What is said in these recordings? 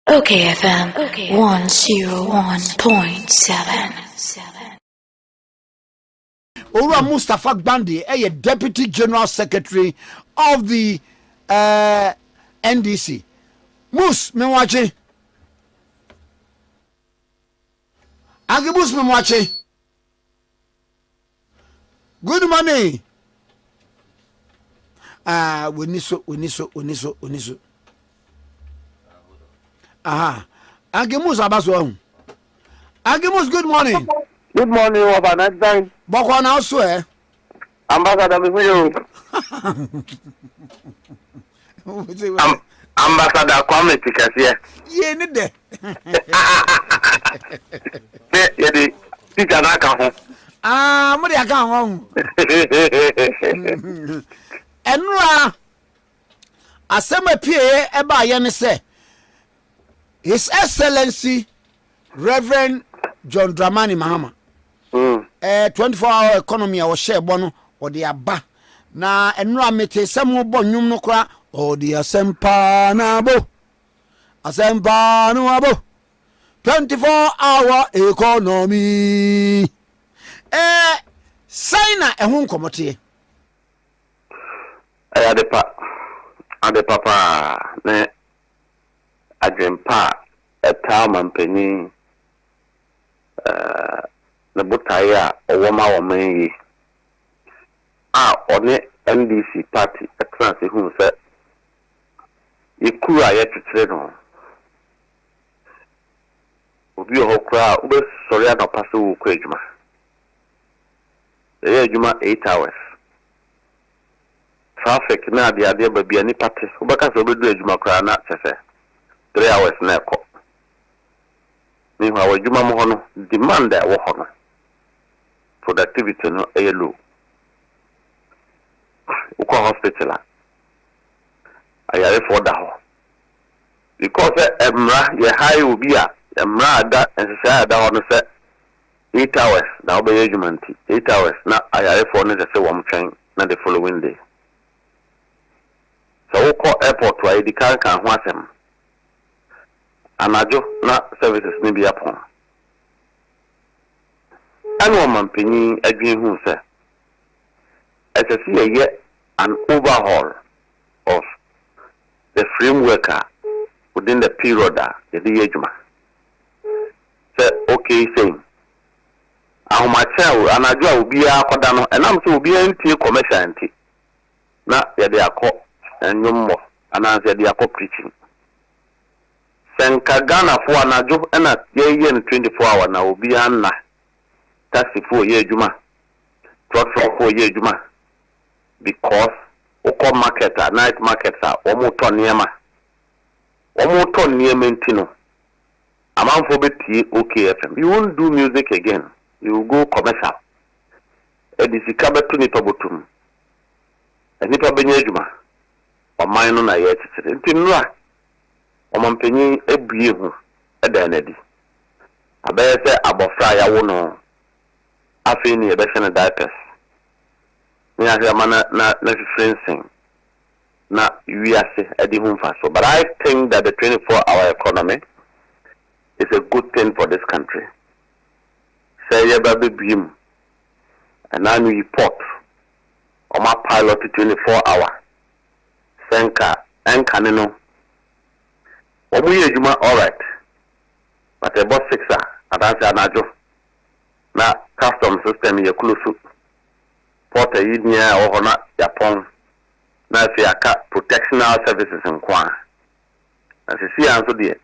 OKFM 101.7. Mustapha Gbandi, a Deputy General Secretary of the NDC. Mus, me watching. Agibus, me watching. Good morning. Uniso. Aha. Agimus Abaswam. Agimus, good morning. Good morning, overnight time. Boko now swear. Ambassador Mifuyo. Ambassador Kwame Tikasiye. Ye ni de. Ye di tika na ka ho. Mo de aka ho. Enura asema pie e ba ye ne se His Excellency Reverend John Dramani Mahama 24-hour economy a wo share bono o de aba na enura mete semu bo nwum no kra o de asempa na bo asempa no abo 24-hour economy signa ehun komote Adepa ne adwempa eta mampani na butaya owoma woman one NDC party atranse hu se ikura ya titire no obi ohokra ube sori na paso wo kwa adwuma adwuma 8 hours traffic na ade babia ni party ubaka so bedu adwuma kra na sefe 3 hours na eko ni ha adwuma mo hono demand e wo hono productivity no e low uko hospital ayare for da ho because emra ye high obi a emra da ensesa da ho no se 8 hours na obey adwuma 8 hours na ayare for no se wo mtwen na the following day so uko airport wa idi kan ho asem anajo na services ni bi apon anu mampani adwin hu se SSC an overhaul of the framework within the period the ejuma say okay saying ahomacha anajo obi akoda no enam so obi antie commercial antie na ye de akọ enwommo ananse de akọ preaching senka Ghana for anajo na ye 24 hour na obi anna taxi for ye ejuma truck for ye ejuma because oko market night markets omo ton niema ntino amanfo beti okayfm you won't do music again, you will go commercial edisika betu ni tobotum enipa benye ejuma oman no na ye titire ntinua omampanyi ebue hu eda na di abese abofra ya wo no afi ni ebe shene diapers ni ahia mana na fencing na wiase edi hu fa so but I think that the 24-hour economy is a good thing for this country say ya baby bim and now you report on my pilot 24-hour senka enka no omuye ejuma all right but about 6 adanse anajo na custom system ye close port yinia ohona Japan na fi aka protectional services nkwa na sisi anso de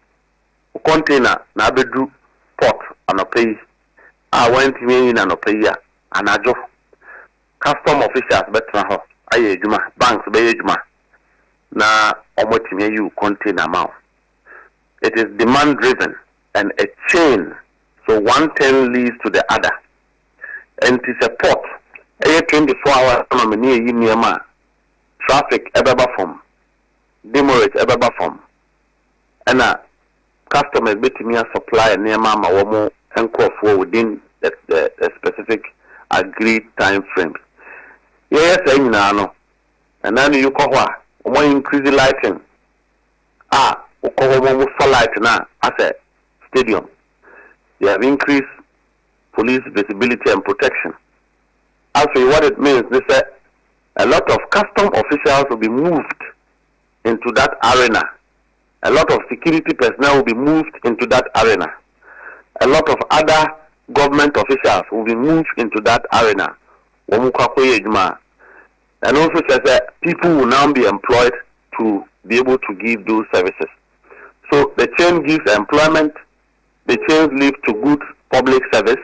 container na abedu port anopai went me na anopai anajo custom officials betra ho aye ejuma banks be ejuma na omotime you container amount. It is demand driven and a chain, so one thing leads to the other. And it is a port. A 24-hour economy near traffic ever from, demurrage ever from, and customers betting me a supply near mama or more and call for within the specific agreed time frame. Yes, no, and then you call what? One increase lighting. Okowomo Light now as a stadium. They have increased police visibility and protection. Actually, what it means is that a lot of custom officials will be moved into that arena. A lot of security personnel will be moved into that arena. A lot of other government officials will be moved into that arena. And also says that people will now be employed to be able to give those services. So the chain gives employment, the chain leads to good public service,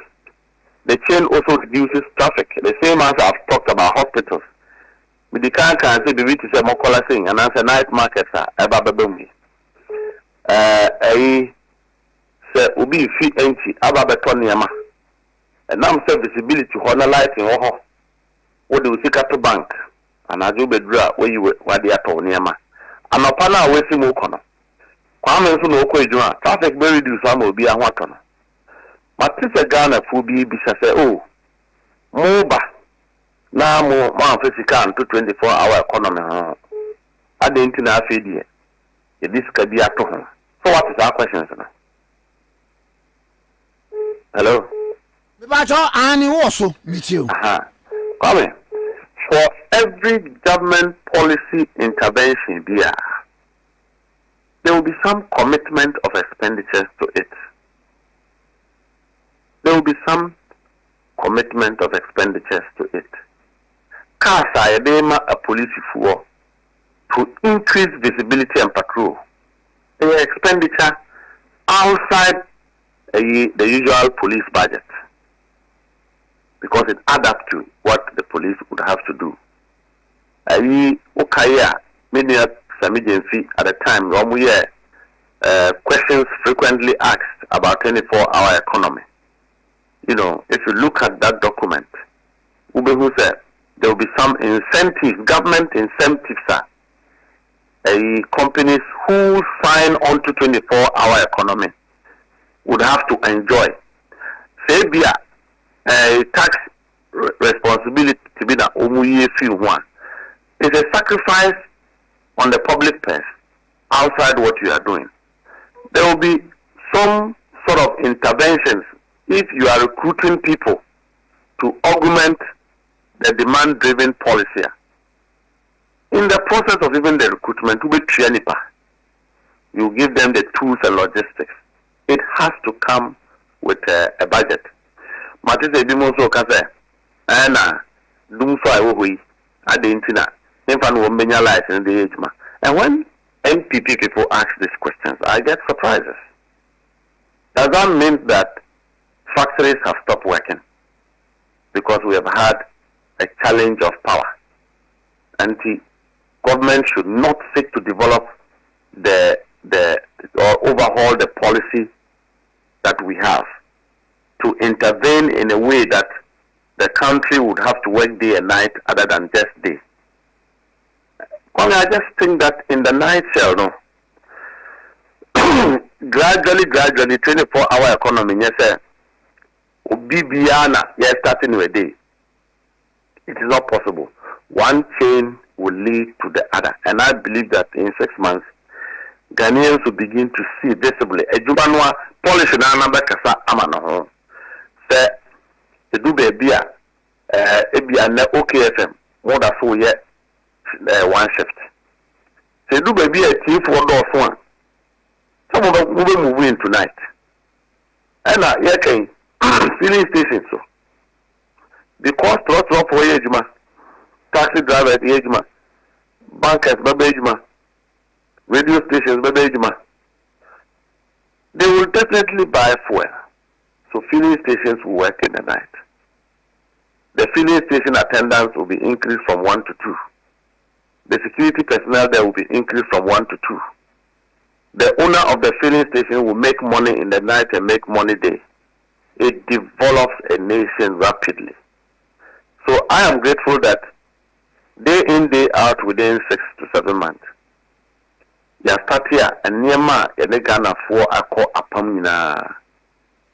the chain also reduces traffic. The same as I've talked about hospitals. But the can say the which is a mokola thing and answer night markets are abababumi. Say ubi fi enchi ababetoniama. And now say visibility honor light in Oho. What do you see at the bank? And as you bedra where you were the atoniama. And a pana away si mokono. Kwame so no okojuma. Traffic very reduce will be a watono. Matisa Ghana fubi bisa say oh moba na mo man physical to 24-hour economy I didn't know afedi e this could be ato ho. So what is our questions now? Hello. Bibacho ani woso meet you. Come for every government policy intervention there will be some commitment of expenditures to it. There will be some commitment of expenditures to it. Cars are a police for to increase visibility and patrol. The expenditure outside the usual police budget because it adds up to what the police would have to do. Many emergency at the time, questions frequently asked about 24-hour economy. You know, if you look at that document, Ubehu said there will be some incentives, government incentives, companies who sign on to 24-hour economy would have to enjoy. Say, tax responsibility to be that one. It's a sacrifice on the public purse outside what you are doing. There will be some sort of interventions if you are recruiting people to augment the demand-driven policy. In the process of even the recruitment, you give them the tools and logistics. It has to come with a budget. Matisse Bimoso can say, Anna, Dumso Iwohi, Adentina, Infan life in the age. And when MPP people ask these questions, I get surprises. Does that mean that factories have stopped working because we have had a challenge of power? And the government should not seek to develop or overhaul the policy that we have to intervene in a way that the country would have to work day and night other than just day. I just think that in the night cell, no, gradually, 24-hour economy, yes, sir. Bibiana, yes, starting with a day. It is not possible. One chain will lead to the other. And I believe that in 6 months, Ghanaians will begin to see visibly. A Jubanwa polish na number kasa amano. Say, the do be a okayfm more than 4 years. One shift. Say do baby a team for those one. Some of them will move in tonight. And filling station so. Because lots of ejima, taxi driver at ejima, bankers babejima, radio stations babejima. They will definitely buy fuel. So filling stations will work in the night. The filling station attendance will be increased from 1 to 2. The security personnel there will be increased from 1 to 2. The owner of the filling station will make money in the night and make money day. It develops a nation rapidly. So I am grateful that day in, day out, within 6 to 7 months, ya start here and Niema Ghana for a call upon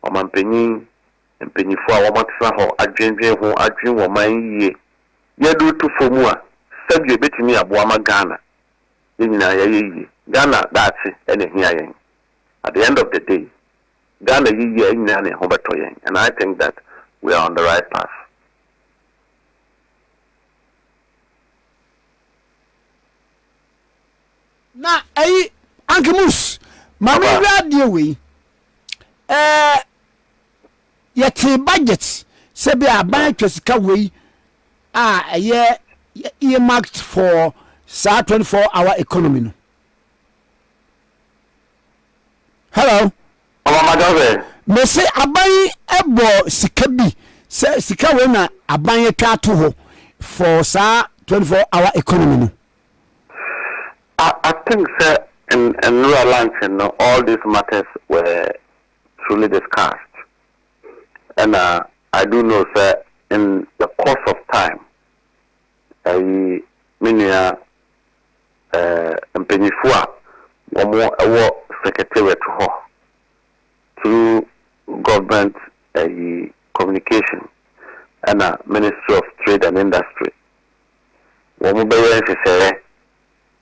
Omanpenny and Penny for Wamatsa or a dream woman ye. Ye do to Fomua. Said you bet me a Boama Ghana. In ye. Ghana that's anything here. At the end of the day, Ghana and I think that we are on the right path. Na Ankemus, Mami radio we yet budget sebe aban twesika we earmarked for 24-hour economy no. Hello. Me say aban ebo sika bi say sika we na aban yetwa to ho for 24-hour economy no. I think sir in rural lands all these matters were truly discussed. And I do know sir in the course of time minia mpenifua omo secretariat ho through government communication and Ministry of Trade and Industry. Womo be say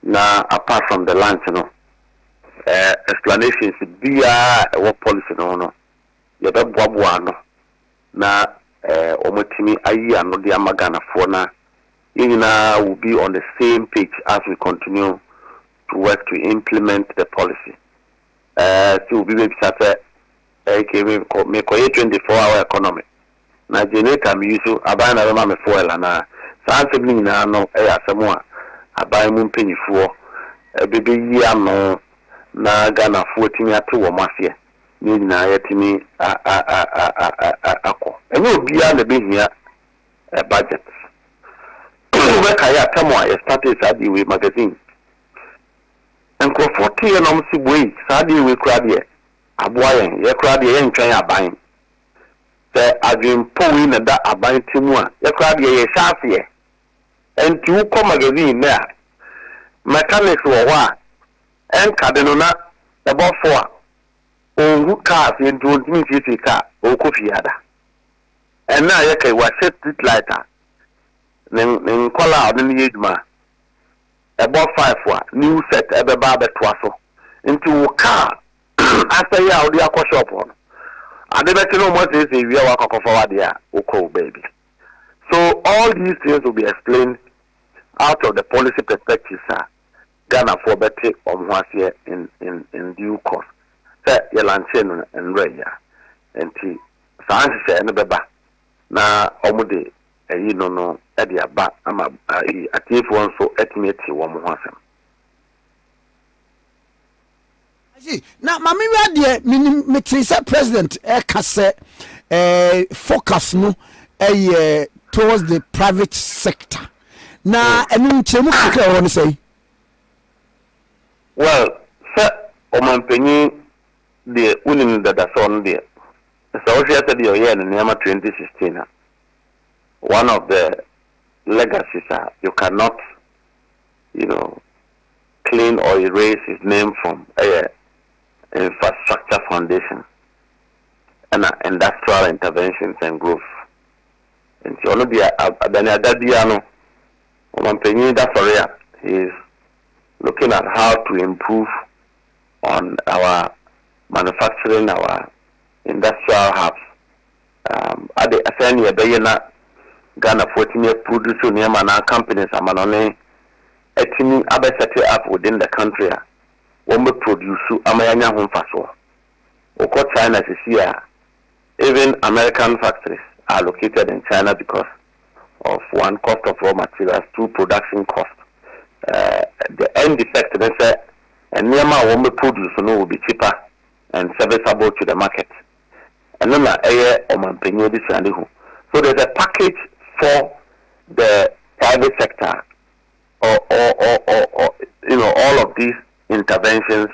na apart from the lunch explanations bia what policy no ye be boaboa no na omotimi ayi ano de amagana fo na yina will be on the same page as we continue to work to implement the policy. So we will be make 24-hour economy. Na generator mi use abana be ma me fuel na something na no asemo aban mu mpanyifo bebe yi ano na Ghana fo timi ate wo mafie ni nyina yetimi akọ enye obia na behia budget we kaya tamo a started sadi we magazine enko 40 na msi boy sadi we krade aboayen ye krade ye ntwan aban se adwempo wi na da aban timu a ye krade ye hyafe enti wo ko magazine na mechanics wo wa en kade no na ebofo a ongu cars enti ontimi sisi ka o kofiada en na ye kai wa set street lighter nen kola odin yeduma about 5 wa new set ebeba betwa so enti wo car after ya odi akọ shop on adebeti no mo say we wa kokofo wa dia oko baby. So all these things will be explained out of the policy perspective, sir. Ghana for better here in due course. Say your lanchin and reya. And T Sansi say no beba. Na omude you no edia ba ama atif one so estimate one more. Now, Mammy Radio, Mr. President, focus no towards the private sector. Now, I mean, I want to say. Well, sir, Oman Penny, the Unim that are on there. So, she said, you're here in the year 2016. One of the legacies are you cannot, clean or erase his name from infrastructure foundation and industrial interventions and growth. And so, no, he's looking at how to improve on our manufacturing, our industrial hubs. At the Asani Ghana 14-year producer near companies amanone etimi abesete up within the country. When we produce amayanya humfaso. Oko China this year, even American factories are located in China because of one, cost of raw materials, two, production cost. The end effect they say and nearma when we produce will be cheaper and serviceable to the market. And then so there's a package for the private sector or all of these interventions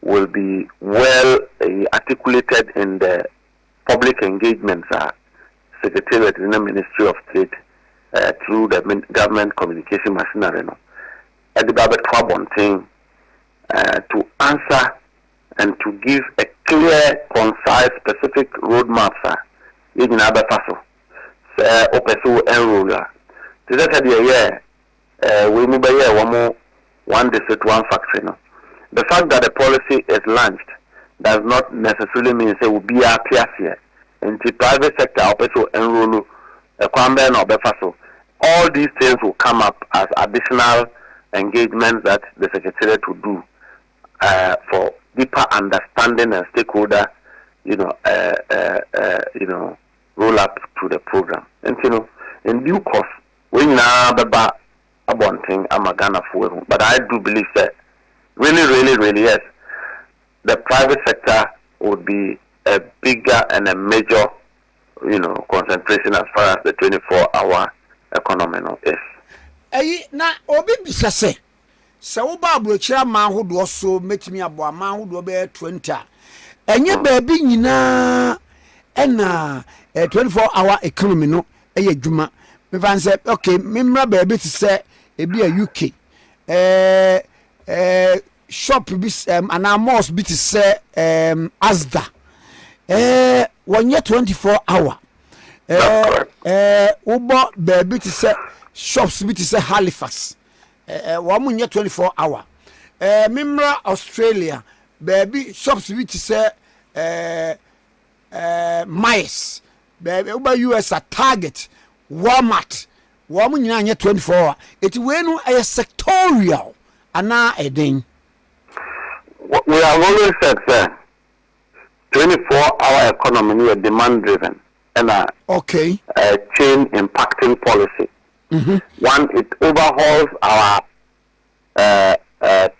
will be well articulated in the public engagements secretariat in the Ministry of Trade through the government communication machinery. At the Babet Twabonting to answer and to give a clear, concise, specific roadmap in other passo. Opeso and ruler. To that idea, we move here one district, one factory. the fact that the policy is launched does not necessarily mean say will be a here. In the private sector, also enroll a kwambe or befaso. All these things will come up as additional engagements that the secretariat will do for deeper understanding and stakeholder, roll up to the program. And in due course, we now beba abonting amagana for. But I do believe that really yes, the private sector would be a bigger and a major, concentration as far as the 24-hour economy is. Na obi bisa se wo ba abrochira ma hodo so metimi abo ma hodo be 20 enye baabi nyina na 24-hour economy no adwuma me fan say okay memra baabi ti se ebi a UK shop bi ana malls bi ti se Asda wonye 24-hour ubo baabi ti se shops bi ti se Halifax wa munye 24-hour memra Australia baabi shops bi ti se Myers baabi uba US a Target Walmart wa munyina anye 24-hour eti we no a sectorial ana eden. We have always said, sir, 24-hour economy is demand driven and a chain impacting policy. One, it overhauls our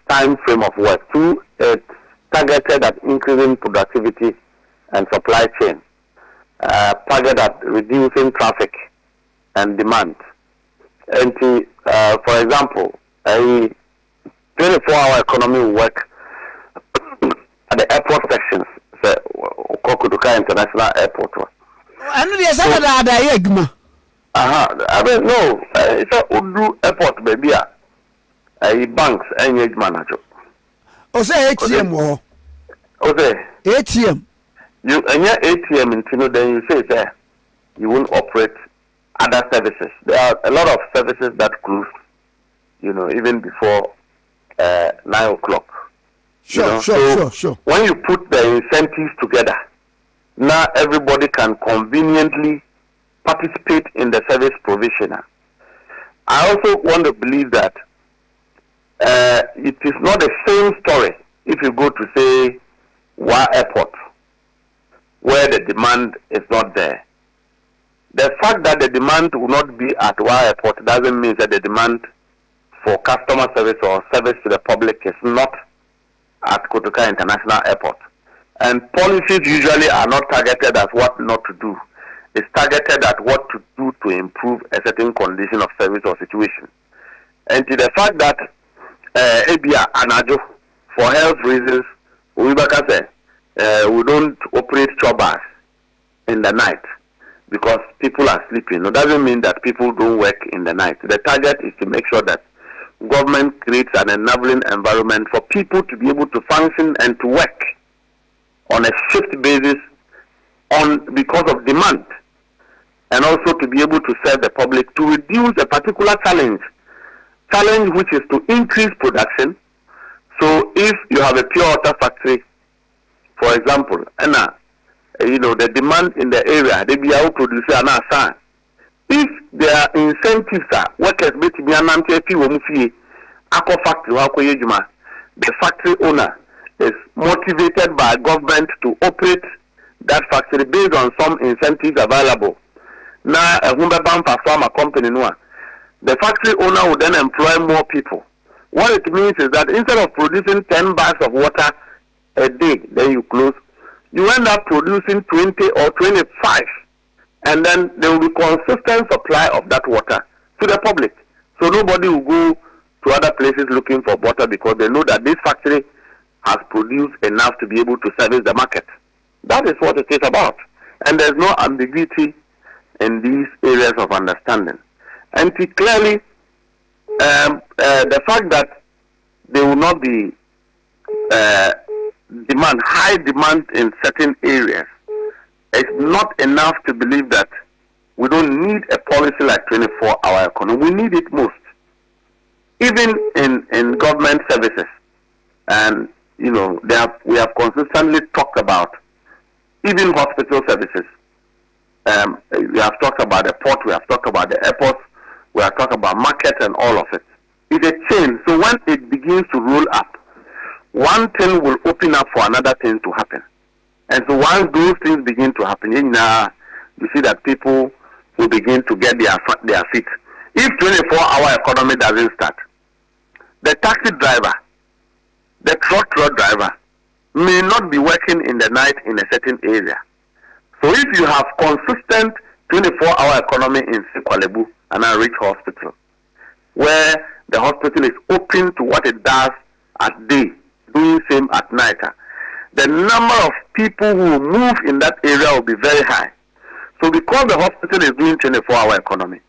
time frame of work. Two, it's targeted at increasing productivity and supply chain. Targeted at reducing traffic and demand. And for example, a 24-hour economy will work at the airport sections. Kokuduka International Airport. I mean, no, it's a Udu airport, baby. Banks, engage manager. Say ATM. ATM. You and your ATM in Tino, then you say there you won't operate other services. There are a lot of services that close, even before 9 o'clock. Sure. When you put the incentives together, now everybody can conveniently participate in the service provision. I also want to believe that it is not the same story if you go to say Wa Airport, where the demand is not there. The fact that the demand will not be at Wa Airport doesn't mean that the demand for customer service or service to the public is not at Kotoka International Airport. And policies usually are not targeted at what not to do. It's targeted at what to do to improve a certain condition of service or situation. And to the fact that Abia Anajo, for health reasons, we don't operate chobbers in the night because people are sleeping. It doesn't mean that people don't work in the night. The target is to make sure that government creates an enabling environment for people to be able to function and to work on a shift basis because of demand, and also to be able to serve the public to reduce a particular challenge which is to increase production. So if you have a pure water factory, for example, and the demand in the area, they be out producer and assign. If there are incentives, workers be to be an factory, the factory owner is motivated by government to operate that factory based on some incentives available. Now, a farmer company, the factory owner will then employ more people. What it means is that instead of producing 10 bags of water a day, then you close, you end up producing 20 or 25. And then there will be consistent supply of that water to the public. So nobody will go to other places looking for water because they know that this factory has produced enough to be able to service the market. That is what it is about. And there's no ambiguity in these areas of understanding. And clearly, the fact that there will not be high demand in certain areas, it's not enough to believe that we don't need a policy like 24-hour economy. We need it most. Even in government services, And we have consistently talked about even hospital services. We have talked about the port, we have talked about the airports, we have talked about market and all of it. It's a chain. So when it begins to roll up, one thing will open up for another thing to happen. And so once those things begin to happen, you see that people will begin to get their feet. If 24-hour economy doesn't start, the taxi driver, the truck driver may not be working in the night in a certain area. So if you have consistent 24-hour economy in Sikwalebu and a rich hospital, where the hospital is open to what it does at day, doing same at night, the number of people who will move in that area will be very high. So because the hospital is doing 24-hour economy,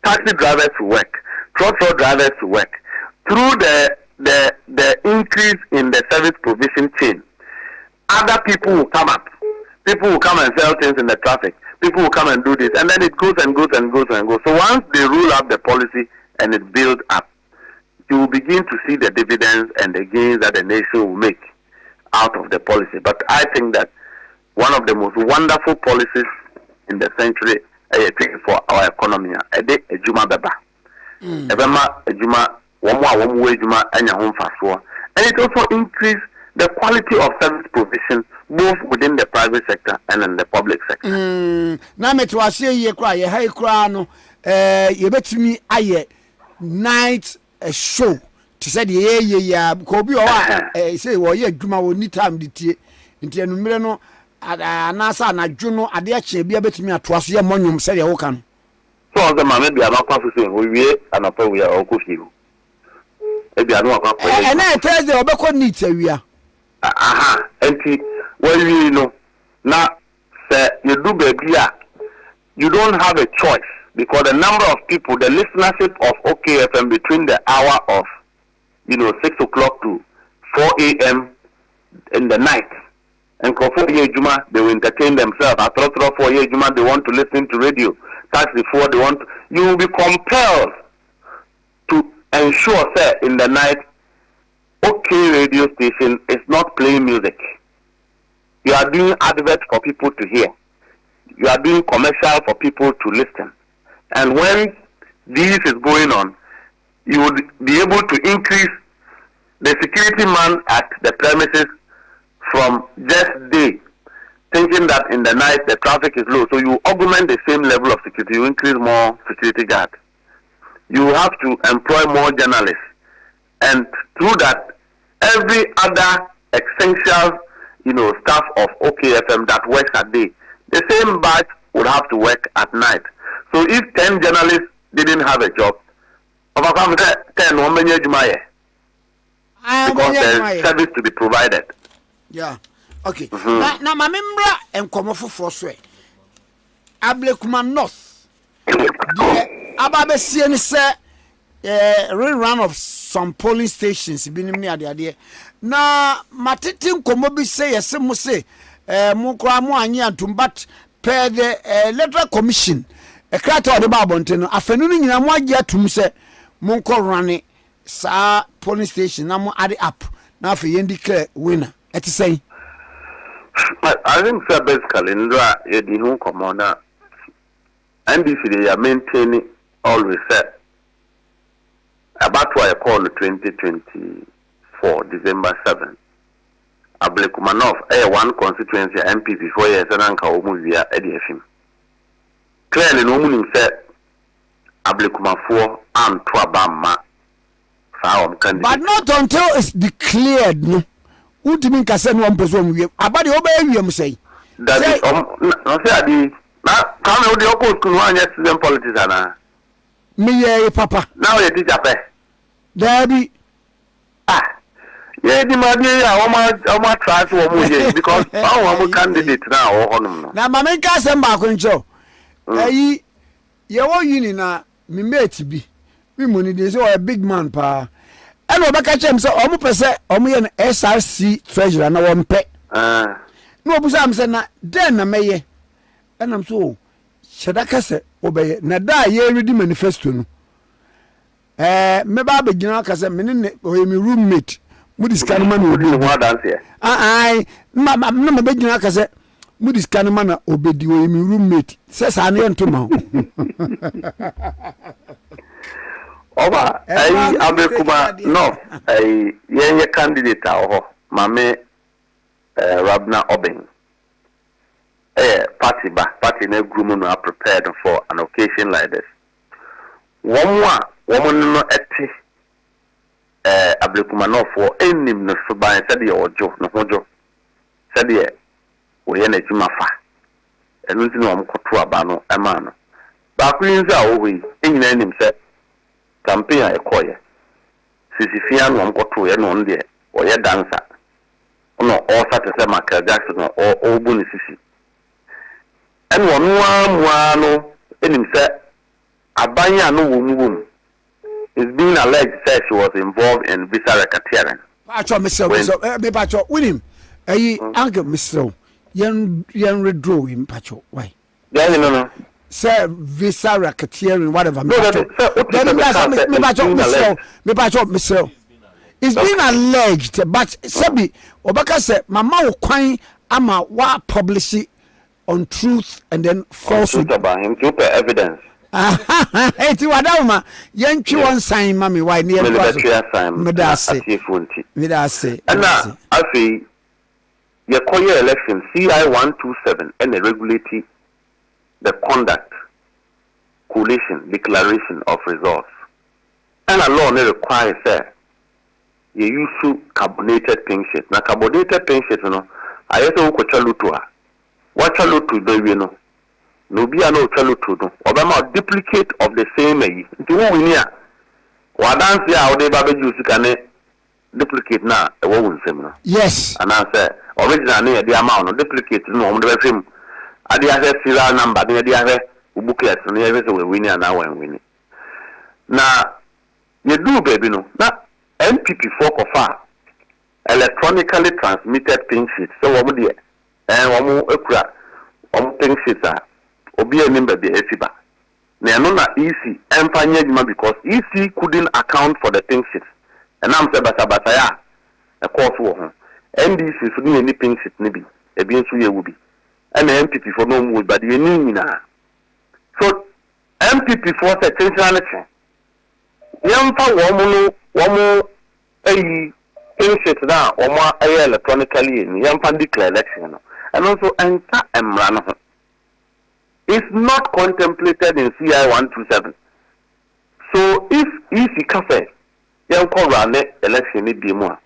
taxi drivers will work, truck drivers will work. Through the increase in the service provision chain, other people will come up. People will come and sell things in the traffic. People will come and do this. And then it goes and goes and goes and goes. So once they rule up the policy and it builds up, you will begin to see the dividends and the gains that the nation will make out of the policy. But I think that one of the most wonderful policies in the century for our economy, and it also increased the quality of service provision both within the private sector and in the public sector. Na metwase ye kra ye hay kra no ye betimi aye night show to say ye ya ko bi o say wo ye adwuma wo ni time de tie nti enumere no anasa na dwono ade a che bia betimi atoaso ye monnwom say ye wo kan so the mama bia makwa so say we wie anapa we okofiru e bia no akwa e na Thursday obekọ neat awia enti we na say you do baby you don't have a choice because the number of people, the listenership of OKFM between the hour of 6 o'clock to 4 a.m. in the night, and they will entertain themselves. After 4 years, they want to listen to radio. That's before they want. You will be compelled to ensure, sir, in the night, OK radio station is not playing music. You are doing adverts for people to hear. You are doing commercial for people to listen. And when this is going on, you would be able to increase the security man at the premises from just day, thinking that in the night the traffic is low. So you augment the same level of security, you increase more security guards. You have to employ more journalists. And through that, every other essential, staff of OKFM that works at day, the same batch would have to work at night. So if 10 journalists didn't have a job, 10 women because there is service to be provided. Yeah. Okay. Now my member and come for swear. Ablekuma North. Ababe CN say rerun of some polling stations been near the idea. Na matitin komobi say yes mo say mo kwa mo anya antum but per the electoral commission e krata ode ba bonte no afenu no nyina mo agi atum se mo nko run sa polling station na mo ade up na afa yendi clear winner et say I think so basically ndra ye di hu commander NDC they are maintaining always set about what I call 2024 December 7th Ablekuma one constituency MP before years and anka omu via EDFM clearly no munim say Ablekuma 4 and 2 abama but not until it's declared no ultimate kase no person we abade oba wiem say that is no say adi na come we dey oppose kun one yesterday politics ana me ye papa now you teacher pe Daddy yeah di ma dey o ma try to o ye because our candidate now o honum no na ma me ka se mba ko ncho ayi ye wo uni na me mate bi me money dey say o big man pa eno be ka chem say o mo pese o mo ye no SRC treasurer na wo mpe no obusa am say na den na meye enam so sheda ka se obeye na da ye ready manifesto no me ba be gina ka se me ne o mi roommate Mudis Kanman will be more dance here. I, no, begging like I said, Mudis Kanman obeyed you, roommate, says I am to know. Over a Ablekuma, no, a young candidate, Mame Rabna Obeng. Party no groom are prepared for an occasion like this. Woman no eti Ablekuma no for any no suban said the ojo no hojo said the we na juma fa enu nti no mkoto aba no ema no ba kwin za o we enyina enim se campaign a ekoye sisifia no mkoto ye no nde o ye dancer no all sat se Michael Jackson o bu ni sisi enu ono no enim se abanya no womwom is being alleged that she was involved in visa racketeering. Pacho Mr. Me Pacho William Uncle Mr. Yan redraw him Pacho. Why? Yeah, no. Sir, visa racketeering, whatever. Me Pacho Mr. It's being alleged, but Sabi Obaka said Mama Kwai ama wa publish it on truth and then falsehood about him to pay evidence. Eti wadawma yentwi won sign mami why near medase and afi ye koye election CI 127 and regulate the conduct collation declaration of results and a law requires you use carbonated pink sheet na carbonated pink sheet no ayeso ko chaluto a wa chaluto do no no be no chalo to no obama duplicate of the same nti wo wini a wa dance ya wo de ba be use kane duplicate na e wo wunsem no yes and say original na the amount no duplicate no wo de be fem ade ya serial number de ya he booklet no ya be we wini na wa wini na ye do baby no na MPP4 kofa electronically transmitted pink sheet so wo de wo mo ekura wo pink sheet a obi enimba be efiba na no na EC empanye adwuma because EC couldn't account for the pink sheet and am say basa ya e course wo ho NDC so ni any pink sheet ni bi e bi enso ye wo bi and MPP for no move but ye ni na so MPP for the intentionality yamfa wo mo ayi pink sheet na wo mo ayi electronically ni yamfa declare election no and also enter emra no ho. It's not contemplated in CI 127. So if EC cafe, you can run election in Bimua.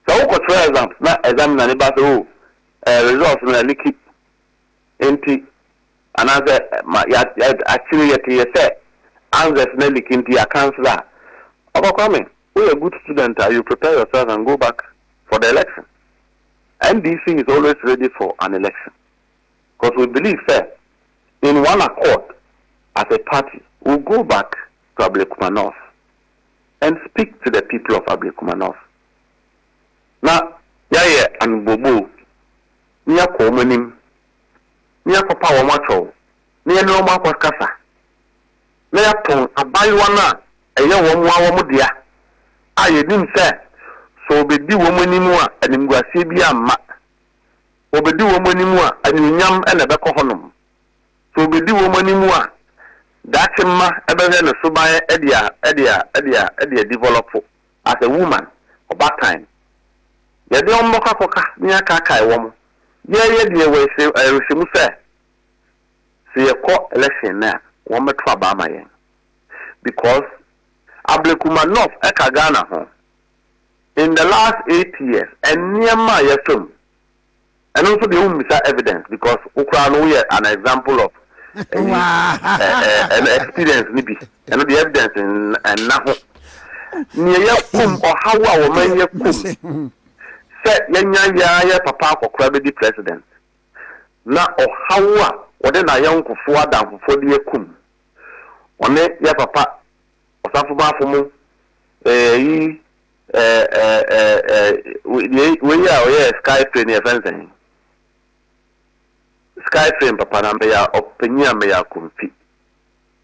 So for example, na exam na neba so results na liki enti another actually you say answers na liki enti a counselor. Coming, we a good student, you prepare yourself and go back for the election. NDC is always ready for an election. Because we believe that in one accord, as a party, we'll go back to Ablekuma North and speak to the people of Ablekuma North. Now, yeah, and Bobo, near Komonim, near Papa Wamacho, near Noma Kasa, near Pong, a Baywana, a young woman, I didn't say, so be the woman in more and in Guasibia Ma. Obedi woman ni mu a anyunyam e na be kohonum so obedi woman ni mu a dachimma e be no suban e develop as a woman over time ye de omboka koka ni aka kai wo mo ye de we se erosimu se ye ko election na wo meto abama yen because Ablekuma North e ka Ghana ho in the last 8 years and niema yesum. And also the only evidence because Ukraine is an example of an experience maybe and the evidence in and now near kum or how our man kum said ya papa for crabby president now or how or then a young for down for the kum on it ya papa or something for mu we are sky train fencing Skyframe papa na ya opinion me ya kumfi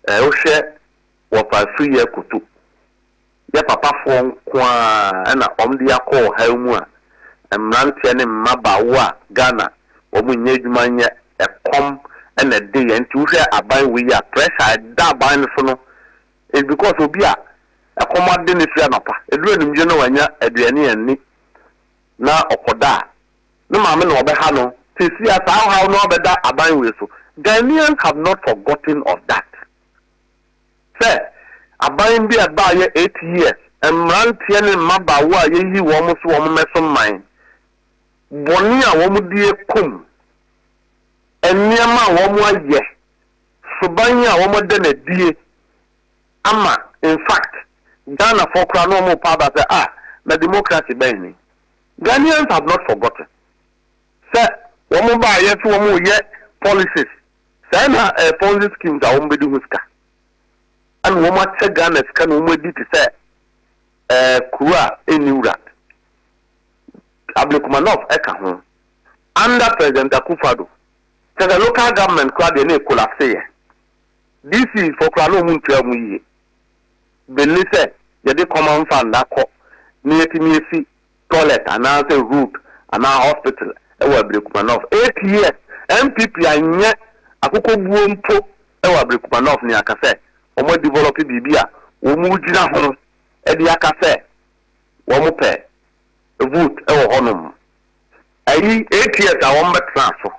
o hwe wo fa free kutu ya papa fo kwa na omdi akọ ha mu a emrantie ne mmabawa Ghana omunye adwuma nya ekom na de enti wo hwe aban we ya pressure da aban so no is because obi a ekom ade ne fia napa eduru enumje no wanya aduane yanni na okoda no maame no obeha no tisi asa how no obeda aban we so. Ghanaians have not forgotten of that. Say aban bi aba ye 8 years emrantie ne mmabawa ye yi wo mo so wo mo meso man boni a wo mo die kom eniama wo mo aye suban a wo mo de na die ama in fact Ghana for kra no mo pa ba say na democracy ben ni. Ghanaians have not forgotten. Say wo mo ba ye so wo mo ye policies say na policy schemes a wo mo bedu huska and wo mo che Ghana ska no mo di ti say kura eniura Ablekuma eka ho under President Akufo-Addo. So the local government crowd they collapse. This is for Krano Muntua Muye. Benise, the common fund that call near to toilet and answer route and our hospital. Ablekuma 8 years. MPP and yet Akuko Buompo Ablekuma near Kase. Omo develop Bibia. Omujina Hono Ediakase. Womope. Vote honum. 8 years I want transfer.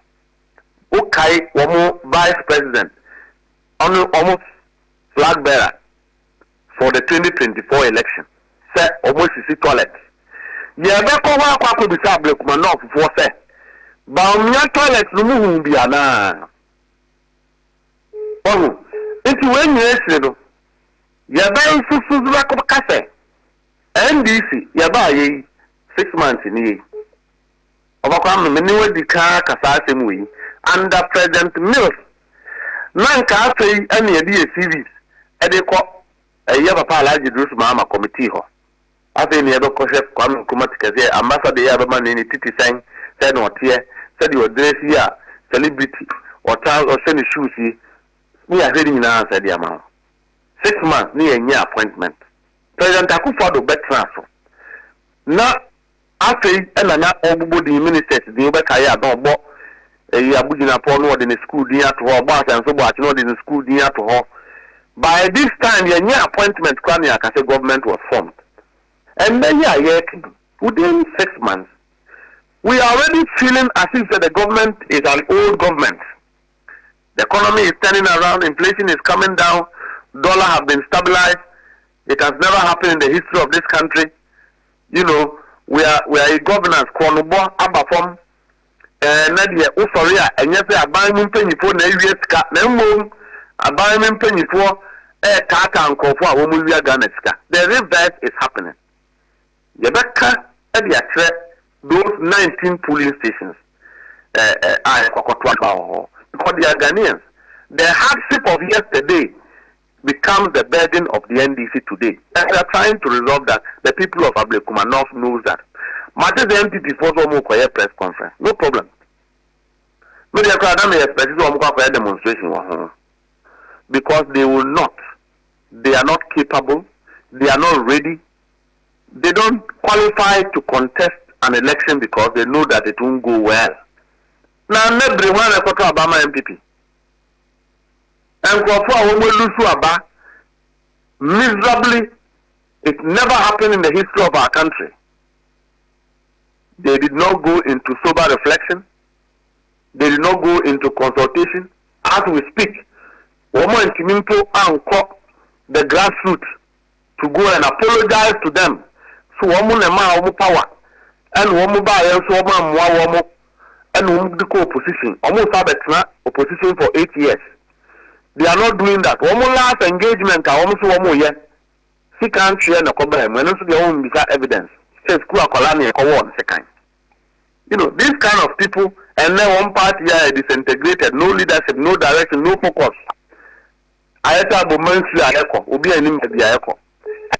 Okay, one vice president almost flag bearer for the 2024 election. Say almost is toilet. Yeah, that cover be Ablekuma for say. But toilet no be ana. Oh, it's when you yeah, very susu kase. NDC, yeah, 6 months in ye. Overcome many way the car Kassim we under President Mills. Nanka say any idea series. Edeko a Yabapa large Drus Mama committee ho. I think the other Kosef Kwame Kumatika, Ambassador Yabaman in Titi sang, said what here, said you were dress here, celebrity, or child or send shoes here. We are heading now, said the amount. 6 months near a year appointment. President Akufo-Addo bet transfer. Now, after and na everybody ministers the Obekaya don't bo Abujina Pono or in the school near to her boss and so what not in the school near to her. By this time the new appointment Kase government was formed. And then within 6 months we are already feeling as if the government is an old government. The economy is turning around, inflation is coming down, dollar have been stabilized. It has never happened in the history of this country. You know, we are a governance Konubo Abafom Nadia Usoria and yes I buy me penny for na yeska na mum I buy me penny for Tata and Kofa Umulia Ganeska. The reverse is happening. Yabeka Edia those 19 polling stations because they are Ghanaians. The hardship of yesterday becomes the burden of the NDC today. And we are trying to resolve that. The people of Ablekuma North knows that. Matter the entity for some press conference. No problem. But they are demonstration because they will not. They are not capable. They are not ready. They don't qualify to contest an election because they know that it won't go well. Now, everyone is talking about my MPP. And for miserably, it never happened in the history of our country. They did not go into sober reflection. They did not go into consultation. As we speak, women in the grassroots to go and apologize to them. So woman and power and woman by and so woman and woman the opposition. Almost have opposition for 8 years. They are not doing that. One last engagement, I almost one more year. She can't share the problem. When also their own bizarre evidence. Says Kua Kolani one second. You know, these kind of people, and then one party are disintegrated, no leadership, no direction, no focus.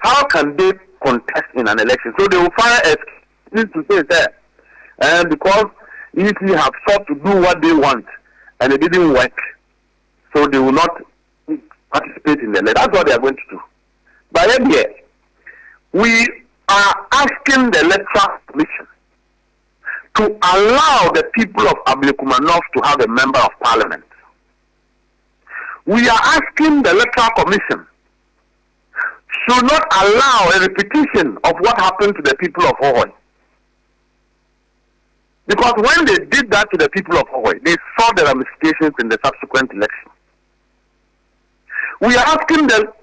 How can they contest in an election? So they will find excuses to say that, and because EC have sought to do what they want, and it didn't work. So they will not participate in the election. That's what they are going to do. But we are asking the Electoral Commission to allow the people of Ablekuma North to have a member of parliament. We are asking the Electoral Commission should not allow a repetition of what happened to the people of Hohoi. Because when they did that to the people of Hohoi, they saw the ramifications in the subsequent election. We are asking the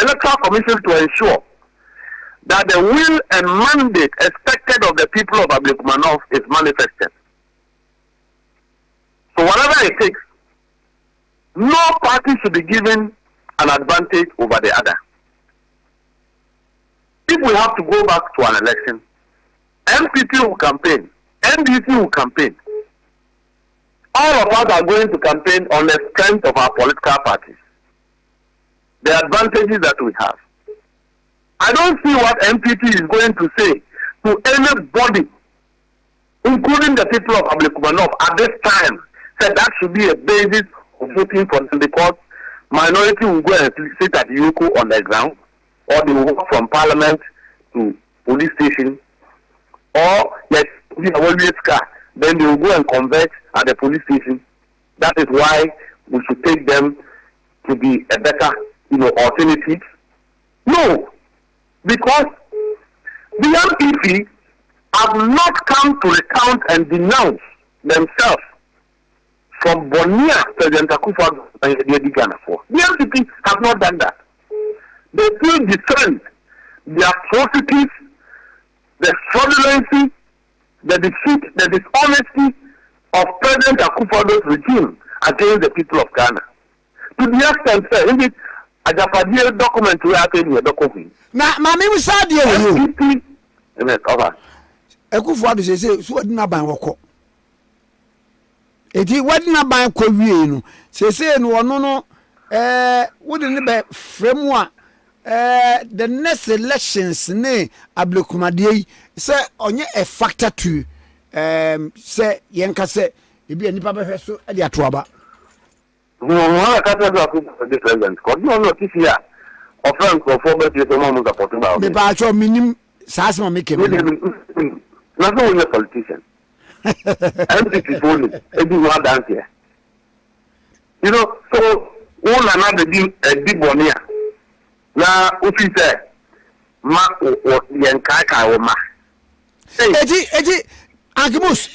Electoral Commission to ensure that the will and mandate expected of the people of Ablekuma North is manifested. So whatever it takes, no party should be given an advantage over the other. If we have to go back to an election, MPP will campaign, NDC will campaign. All of us are going to campaign on the strength of our political parties, the advantages that we have. I don't see what MPP is going to say to anybody, including the people of Ablekuma North at this time, said that should be a basis of voting for them, because minority will go and sit at Yoko on the ground, or they will walk from parliament to police station, or yes, then they will go and convert at the police station. That is why we should take them to be a better, alternative. No, because the MPP have not come to recount and denounce themselves from Bonia, President Akufo and the Ghana for. The MPP have not done that. They still defend the atrocities, the fraudulency, the defeat, the dishonesty of President Akufo-Addo's regime against the people of Ghana. To the extent, sir, indeed, a Japanese document we are taking a document. Now, Mammy, we saw the MPP. Over. Akufo-Addo says, "So what did not buy Woko? It is what did not buy Koviano. Say, no, wouldn't be framework. The next elections ne Ablekuma Day say onye a factor to say yenka say ebi anipa be hweso e de atoaba no ka tell you the president ko no this year of Frank for be to mo support ba me ba cho minim saasema make me na so we politician MPP phone e be one dance here so one another di bonia na officer ma o yenka wo ma eti Agimus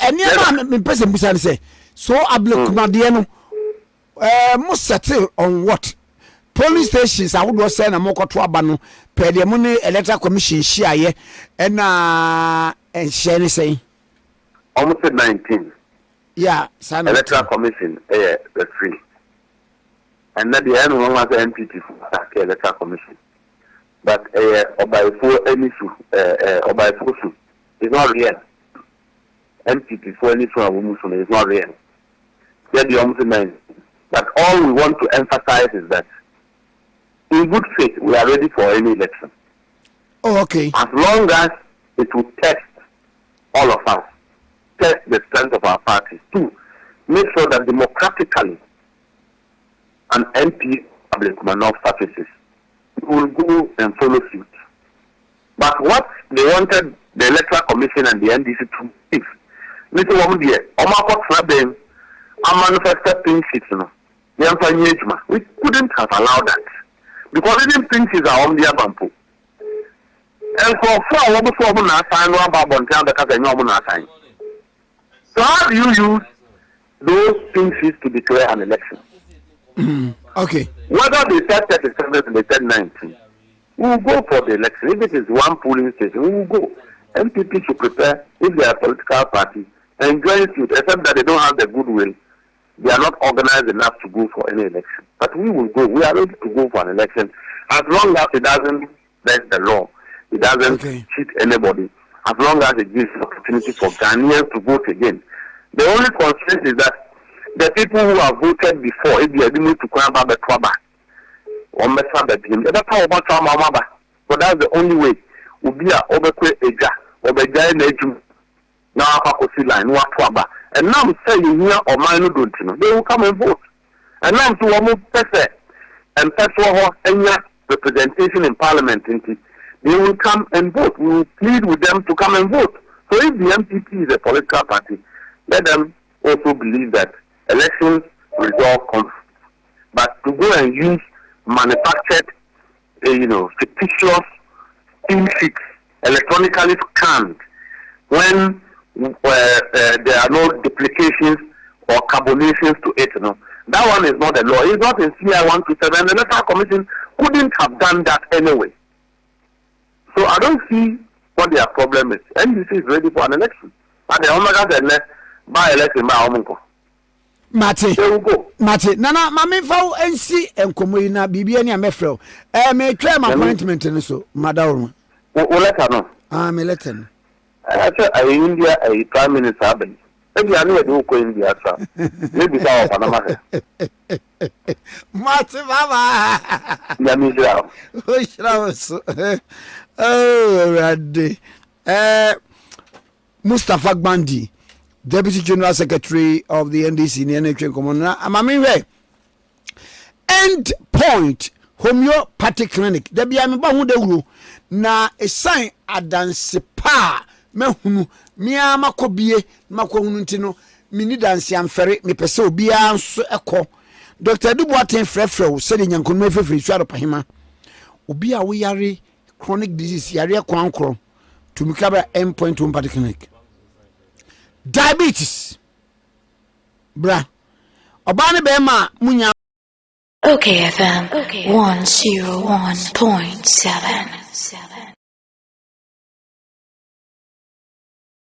eni ma me pese musa say so Ablekuma de no mo settle on what police stations I would say na mo kwoto aba no pe de mo ne Electoral Commission hia na enhye ne say almost 19 yeah Electoral Commission the free. And that the end one was the MPP for the Electoral Commission. But by for any issue, or by force is not real. MPP for any issue is not real. They're the only men. But all we want to emphasize is that in good faith we are ready for any election. Oh, okay. As long as it will test all of us, test the strength of our parties, to make sure that democratically an MP Ablekuma North surfaces, will go and follow suit. But what they wanted the Electoral Commission and the NDC to fix, Mr. Wamudie, Omakot Faben, a manifested pink sheets, we couldn't have allowed that. Because even pink sheets are on the Abampo. And for what was sign one Babon town because I know sign. So how do you use those pink sheets to declare an election? Okay. Whether they said 37 and they said 19, we will go for the election. If it is one polling station, we will go. MPP should prepare, if they are a political party, and join suit, except that they don't have the goodwill. They are not organized enough to go for any election. But we will go. We are ready to go for an election. As long as it doesn't break the law, it doesn't cheat anybody, as long as it gives the opportunity for Ghanaians to vote again. The only constraint is that the people who have voted before, if they are going to come back the trouble, or mess up the team, that's how about Mama. But that's the only way. Will be a overquay eja, or the guy in now a line, no trouble. And now say you hear or mine don't know, they will come and vote. And now to a move person and that's what and representation in parliament, they will come and vote. We will plead with them to come and vote. So if the MPP is a political party, let them also believe that elections resolve conflict. But to go and use manufactured, fictitious team sheets, electronically scanned, when there are no duplications or carbonations to it, that one is not a law. It's not in CI 127. The Electoral Commission couldn't have done that anyway. So I don't see what their problem is. NDC is ready for an election. But the Omega said, by election, by Omunko. Mate, Nana, Mammy Fow and see and Comuna, Bibiani and Mefro. I may try my appointment in so, Madame. Let her know. I'm a letter. I said, India, a prime minister. Maybe I know a do India, sir. Maybe some of Panama. Mama. Oh, Raddy. Mustapha Gbandi, Deputy General Secretary of the NDC, Electoral Community. I'm end point homeopathy clinic. There be a member na a sign adanse pa mehunu mia makobie makohunu ntino mini danse amfere me pese obi anso ekọ Dr. Duboaten frefrew said nyankonu efefre suaro pahima obi a wo yare chronic disease yare kwankro to mikaba end point homeopathy clinic diabetes bra obane be ma munya okayfm 101.7